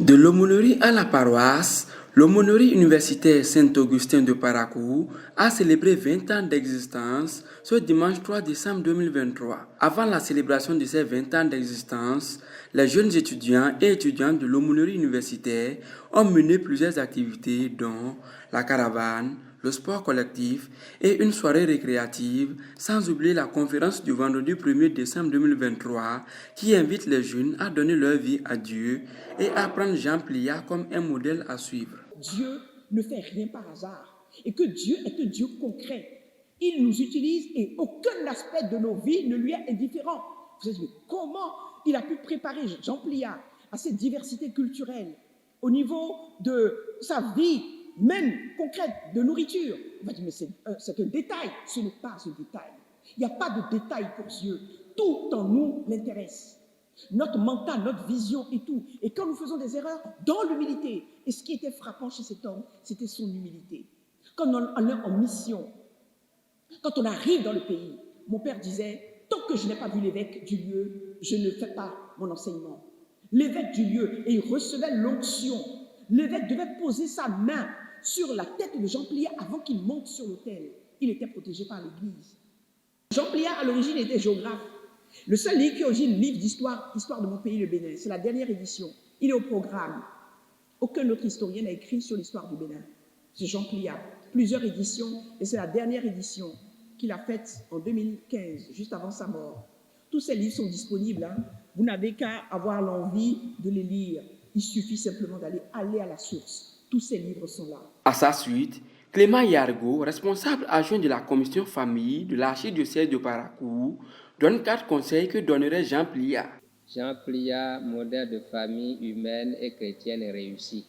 De l'aumônerie à la paroisse, l'aumônerie universitaire Saint-Augustin de Parakou a célébré 20 ans d'existence ce dimanche 3 décembre 2023. Avant la célébration de ces 20 ans d'existence, les jeunes étudiants et étudiantes de l'aumônerie universitaire ont mené plusieurs activités dont la caravane, le sport collectif et une soirée récréative, sans oublier la conférence du vendredi 1er décembre 2023 qui invite les jeunes à donner leur vie à Dieu et à prendre Jean Plia comme un modèle à suivre. Dieu ne fait rien par hasard et que Dieu est un Dieu concret. Il nous utilise et aucun aspect de nos vies ne lui est indifférent. Vous avez dit, comment il a pu préparer Jean Plia à cette diversité culturelle au niveau de sa vie même concrète de nourriture? On va dire, mais c'est un détail. Ce n'est pas un détail. Il n'y a pas de détail pour Dieu. Tout en nous l'intéresse. Notre mental, notre vision et tout. Et quand nous faisons des erreurs, dans l'humilité. Et ce qui était frappant chez cet homme, c'était son humilité. Quand on est en mission, quand on arrive dans le pays, mon père disait, tant que je n'ai pas vu l'évêque du lieu, je ne fais pas mon enseignement. L'évêque du lieu, et il recevait l'onction. L'évêque devait poser sa main sur la tête de Jean Plia avant qu'il monte sur l'autel. Il était protégé par l'Église. Jean Plia, à l'origine, était géographe. Le seul livre qui est aujourd'hui le livre d'histoire, Histoire de mon pays, le Bénin, c'est la dernière édition. Il est au programme. Aucun autre historien n'a écrit sur l'histoire du Bénin. C'est Jean Plia. Plusieurs éditions, et c'est la dernière édition qu'il a faite en 2015, juste avant sa mort. Tous ces livres sont disponibles. Vous n'avez qu'à avoir l'envie de les lire. Il suffit simplement d'aller à la source. Tous ces livres sont là. À sa suite, Clément Yargo, responsable adjoint de la commission famille de l'archidiocèse de Parakou, donne 4 conseils que donnerait Jean Plia. Jean Plia, modèle de famille humaine et chrétienne réussie.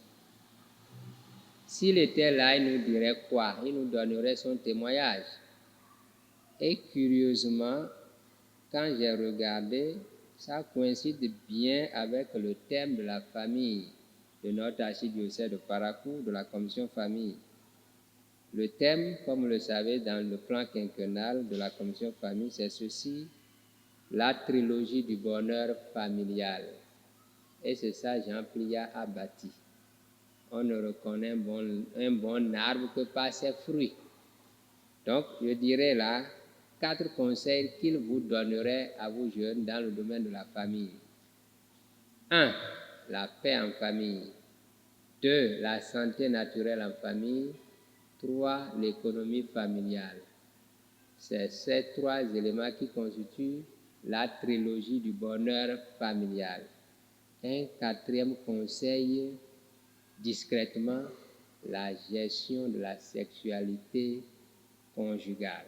S'il était là, il nous dirait quoi? Il nous donnerait son témoignage. Et curieusement, quand j'ai regardé, ça coïncide bien avec le thème de la famille de notre archidiocèse de Parakou, de la commission famille. Le thème, comme vous le savez, dans le plan quinquennal de la commission famille, c'est ceci: la trilogie du bonheur familial. Et c'est ça Jean Plia a bâti. On ne reconnaît un bon arbre que par ses fruits. Donc, je dirais là 4 conseils qu'il vous donnerait à vous jeunes dans le domaine de la famille. 1. La paix en famille. 2. La santé naturelle en famille. 3. L'économie familiale. C'est ces 3 éléments qui constituent la trilogie du bonheur familial. Un 4e conseil, discrètement, la gestion de la sexualité conjugale.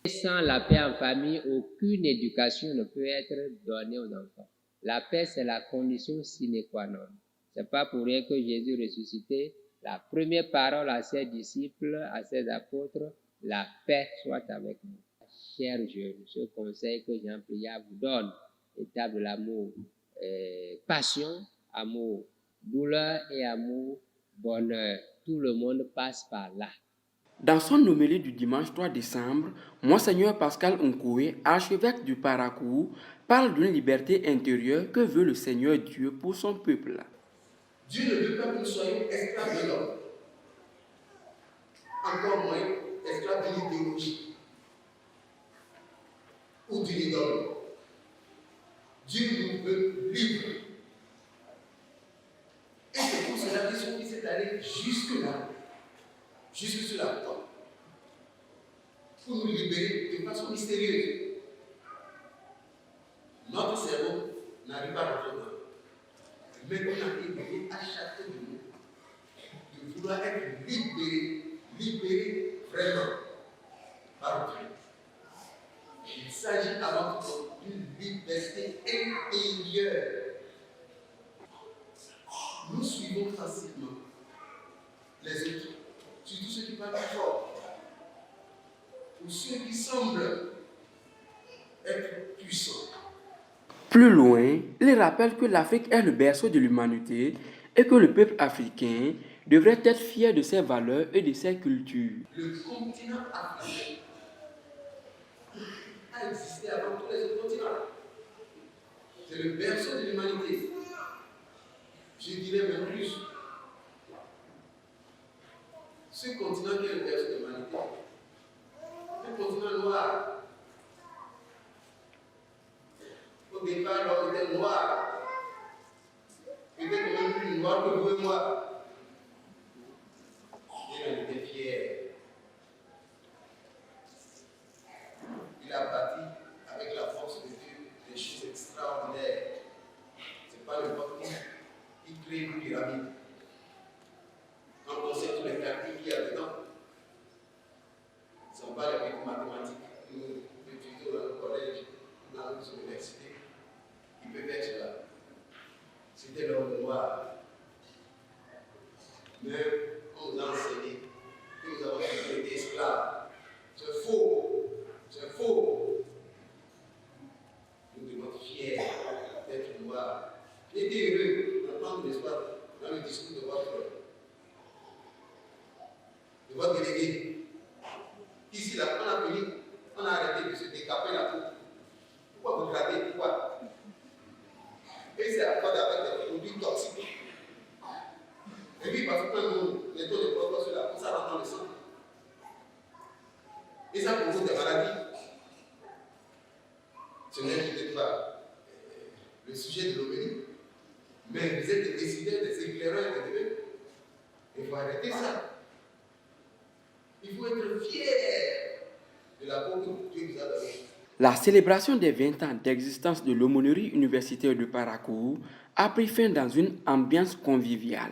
Sans la paix en famille, aucune éducation ne peut être donnée aux enfants. La paix, c'est la condition sine qua non. Ce n'est pas pour rien que Jésus ressuscité, la première parole à ses disciples, à ses apôtres, la paix soit avec vous. Chers jeunes, ce conseil que Jean Plia vous donne, état de l'amour, passion, amour, douleur et amour, bonheur. Tout le monde passe par là. Dans son homélie du dimanche 3 décembre, Monseigneur Pascal Onkoué, archevêque du Parakou, parle d'une liberté intérieure que veut le Seigneur Dieu pour son peuple. Dieu ne veut pas que nous soyons esclaves de l'homme, encore moins esclaves d'une idéologie ou d'une idole. Dieu nous veut libres. Et c'est pour cela qu'il s'est allé jusque-là, jusque sur la croix, pour nous libérer de façon mystérieuse. Notre cerveau n'arrive pas à notre main. Mais on a été à chacun de nous de vouloir être libéré vraiment par Dieu. Il s'agit avant tout d'une liberté intérieure. Nous suivons facilement les autres, surtout ceux qui parlent plus fort, ou ceux qui semblent être puissants. Plus loin, il rappelle que l'Afrique est le berceau de l'humanité et que le peuple africain devrait être fier de ses valeurs et de ses cultures. Le continent africain a existé avant tous les autres continents. C'est le berceau de l'humanité. Je dirais même plus. Ce continent qui est le berceau de l'humanité, un continent noir. Au départ, l'homme était noir. Peut-être même plus noir que vous et moi. Et on était fiers. Il a bâti avec la force de Dieu des choses extraordinaires. Ce n'est pas n'importe qui. Il crée une pyramide. Quand on sait tous les calculs qu'il y a dedans, ce ne sont pas les petites mathématiques que nous étudions dans le collège, dans nos universités. Il peut faire cela. C'était l'homme noir. Mais on nous a enseigné que nous avons toujours été esclaves. C'est faux. C'est faux. Nous devons être fiers d'être noirs. J'étais heureux d'entendre l'espoir dans le discours de votre délégué. Ici, là, on a fini, on a arrêté de se décaper la peau. Pourquoi vous grattez? Pourquoi? Et c'est à cause avec des produits toxiques. Et puis, parce que quand nous mettons des produits sur la peau, ça rentre dans le sang. Et ça cause des maladies. Ce n'est peut-être pas le sujet de l'homélie, mais vous êtes des décideurs, des éclaireurs de Dieu. Il faut arrêter ça. Il faut être fier de la peau que Dieu nous a donnée. La célébration des 20 ans d'existence de l'aumônerie universitaire de Paracourt a pris fin dans une ambiance conviviale.